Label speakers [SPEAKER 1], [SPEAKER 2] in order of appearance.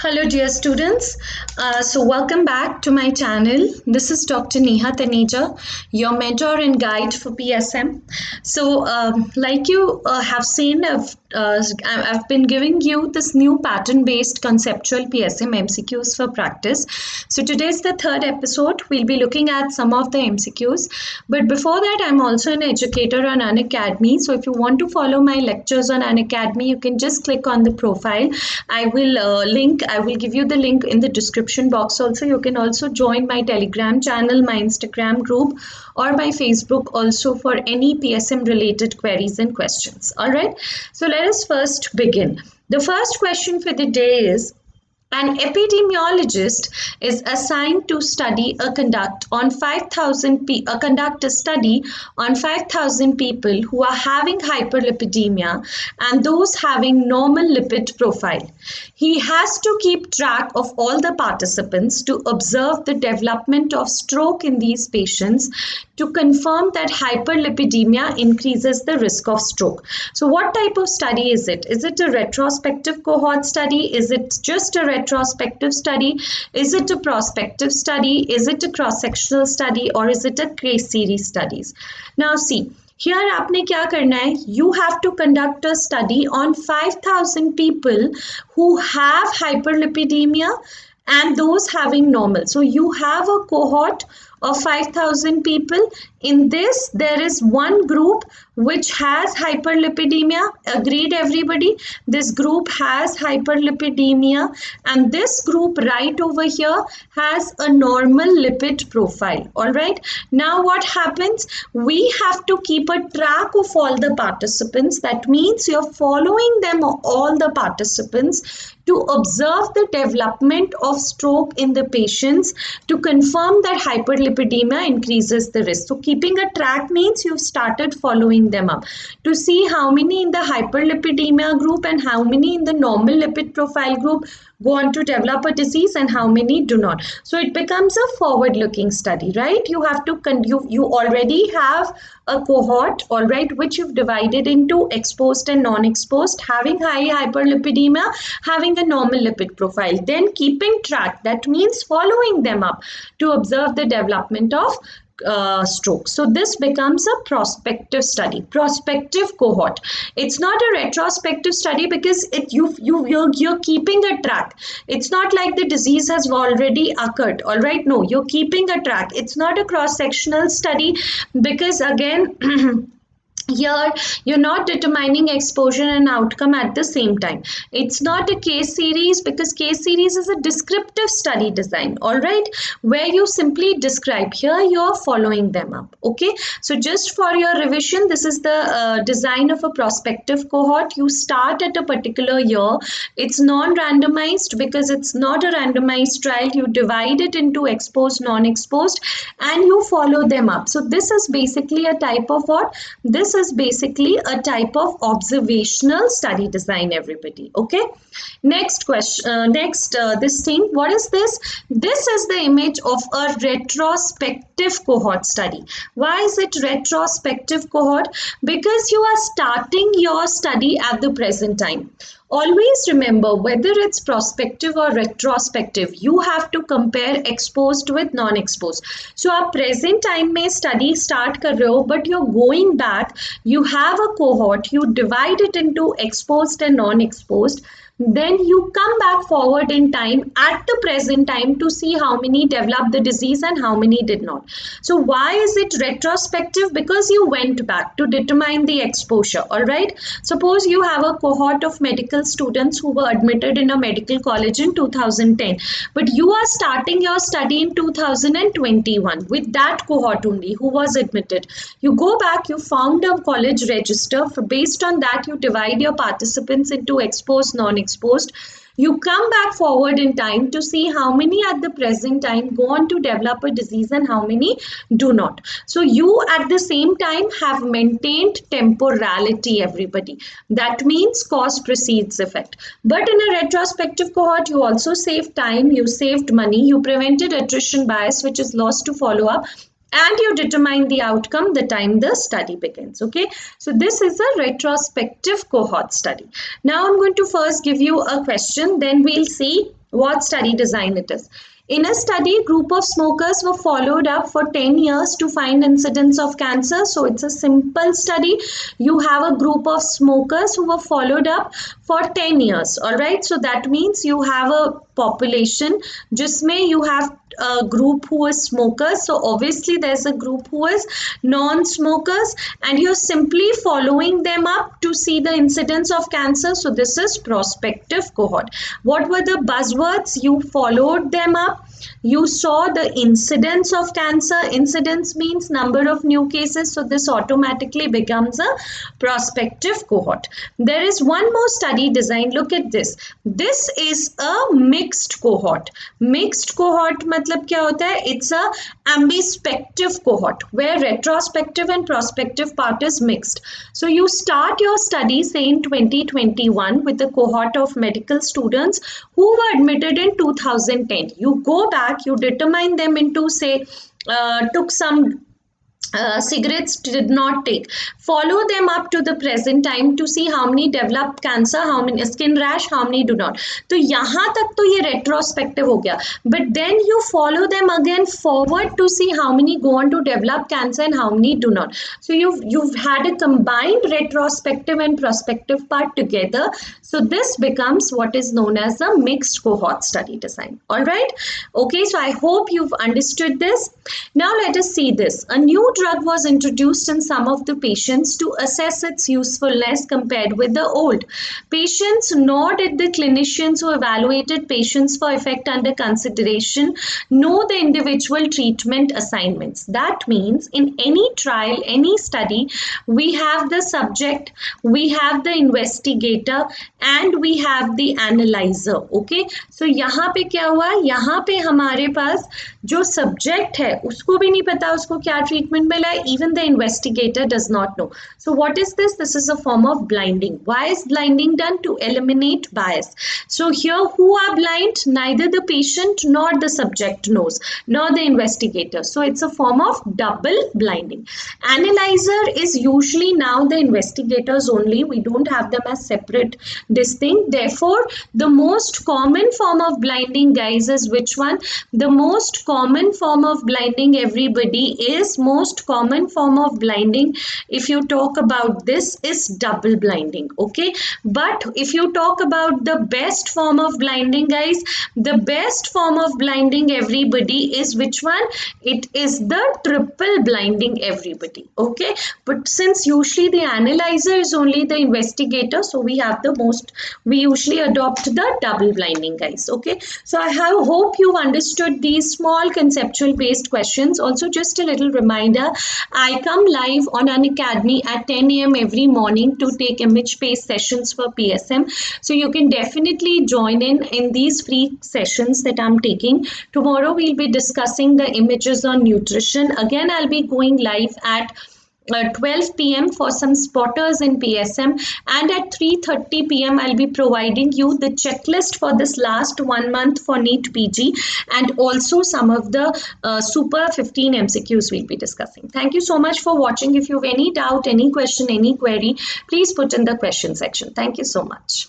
[SPEAKER 1] Hello dear students, so welcome back to my channel. This is Dr. Neha Taneja, your mentor and guide for PSM. So like you have seen, I've been giving you this new pattern based conceptual PSM MCQs for practice. So today is the third episode. We'll be looking at some of the MCQs, but before that I'm also an educator on Unacademy. So if you want to follow my lectures on Unacademy, you can just click on the profile. I will give you the link in the description box. Also, you can also join my Telegram channel, my Instagram group, or my Facebook also for any PSM related queries and questions. All right, so let us first begin. The first question for the day is: an epidemiologist is assigned to conduct a study on 5,000 people who are having hyperlipidemia and those having normal lipid profile. He has to keep track of all the participants to observe the development of stroke in these patients to confirm that hyperlipidemia increases the risk of stroke. So what type of study is it? Is it a retrospective cohort study? Is it just a retrospective study? Is it a prospective study? Is it a cross-sectional study? Or is it a case series studies? Now see, here आपने क्या करना है? You have to conduct a study on 5,000 people who have hyperlipidemia and those having normal. So you have a cohort of 5,000 people. In this, there is one group which has hyperlipidemia. Agreed, everybody? This group has hyperlipidemia, and this group right over here has a normal lipid profile. All right. Now, what happens? We have to keep a track of all the participants. That means you're following them, all the participants, to observe the development of stroke in the patients to confirm that hyperlipidemia increases the risk. So keeping a track means you've started following them up to see how many in the hyperlipidemia group and how many in the normal lipid profile group go on to develop a disease and how many do not. So it becomes a forward looking study, right? You have to you already have a cohort, all right, which you've divided into exposed and non-exposed, having high hyperlipidemia, having a normal lipid profile, then keeping track, that means following them up to observe the development of stroke. So this becomes a prospective study, prospective cohort. It's not a retrospective study because you're keeping a track. It's not like the disease has already occurred. All right, no, you're keeping a track. It's not a cross-sectional study because again here you're not determining exposure and outcome at the same time. It's not a case series because case series is a descriptive study design, all right, where you simply describe. Here you're following them up. Okay, so just for your revision, this is the design of a prospective cohort. You start at a particular year. It's non-randomized because it's not a randomized trial. You divide it into exposed, non-exposed, and you follow them up. So this is basically a type of what? This is basically a type of observational study design, everybody. Okay, next question, this thing, what is this? This is the image of a retrospective cohort study. Why is it retrospective cohort? Because you are starting your study at the present time. Always remember, whether it's prospective or retrospective, you have to compare exposed with non-exposed. So आप present time में study start कर रहे हो, but you're going back, you have a cohort, you divide it into exposed and non-exposed. Then you come back forward in time at the present time to see how many developed the disease and how many did not. So why is it retrospective? Because you went back to determine the exposure. All right, suppose you have a cohort of medical students who were admitted in a medical college in 2010, but you are starting your study in 2021 with that cohort only who was admitted. You go back, you found a college register. Based on that, you divide your participants into exposed, non-exposed. You come back forward in time to see how many at the present time go on to develop a disease and how many do not. So you at the same time have maintained temporality, everybody. That means cause precedes effect. But in a retrospective cohort, you also save time, you saved money, you prevented attrition bias, which is lost to follow up, and you determine the outcome the time the study begins. Okay, so this is a retrospective cohort study. Now I'm going to first give you a question, then we'll see What study design it is? In a study, a group of smokers were followed up for 10 years to find incidence of cancer. So it's a simple study. You have a group of smokers who were followed up for 10 years. All right. So that means you have a population. Jisme you have a group who is smokers. So obviously there's a group who is non-smokers, and you're simply following them up to see the incidence of cancer. So this is prospective cohort. What were the buzzwords? You followed them up. You saw the incidence of cancer. Incidence means number of new cases. So this automatically becomes a prospective cohort. There is one more study design. Look at this. This is a mixed cohort. Mixed cohort मतलब क्या होता है? It's a ambispective cohort where retrospective and prospective part is mixed. So you start your study say in 2021 with a cohort of medical students who were admitted in 2010. You go back, you determine them into say took some cigarettes, did not take, follow them up to the present time to see how many developed cancer, how many skin rash, how many do not. तो यहाँ तक तो ये retrospective हो गया, but then you follow them again forward to see how many go on to develop cancer and how many do not. So you've had a combined retrospective and prospective part together. So this becomes what is known as the mixed cohort study design. All right. Okay. So I hope you've understood this. Now let us see this. A new drug was introduced in some of the patients to assess its usefulness compared with the old. Patients nor did the clinicians who evaluated patients for effect under consideration know the individual treatment assignments. That means in any trial, any study, we have the subject, we have the investigator, and we have the analyzer. Okay, so यहाँ पे क्या हुआ? यहाँ पे हमारे पास जो subject है उसको भी नहीं पता उसको क्या ट्रीटमेंट मिला है. Even the investigator does not know. So what is this? This is a form of blinding. Why is blinding done? To eliminate bias. So here who are blind? Neither the patient nor the subject knows, nor the investigator. So it's a form of double blinding. Analyzer is usually now the investigators only. We don't have them as separate distinct. Therefore, the most common form of blinding, guys, is which one? The most common form of blinding, everybody, is most common form of blinding. If you talk about this, is double blinding. Okay, but if you talk about the best form of blinding, guys, the best form of blinding, everybody, is which one? It is the triple blinding, everybody. Okay, but since usually the analyzer is only the investigator, so we have the most, we usually adopt the double blinding, guys. Okay, so I hope you understood these small conceptual based questions. Also, just a little reminder, I come live on Unacademy at 10 a.m. every morning to take image based sessions for PSM. So you can definitely join in these free sessions that I'm taking. Tomorrow we'll be discussing the images on nutrition. Again, I'll be going live at 12 p.m. for some spotters in PSM, and at 3:30 p.m. I'll be providing you the checklist for this last 1 month for NEETPG, and also some of the super 15 MCQs we'll be discussing. Thank you so much for watching. If you have any doubt, any question, any query, please put in the question section. Thank you so much.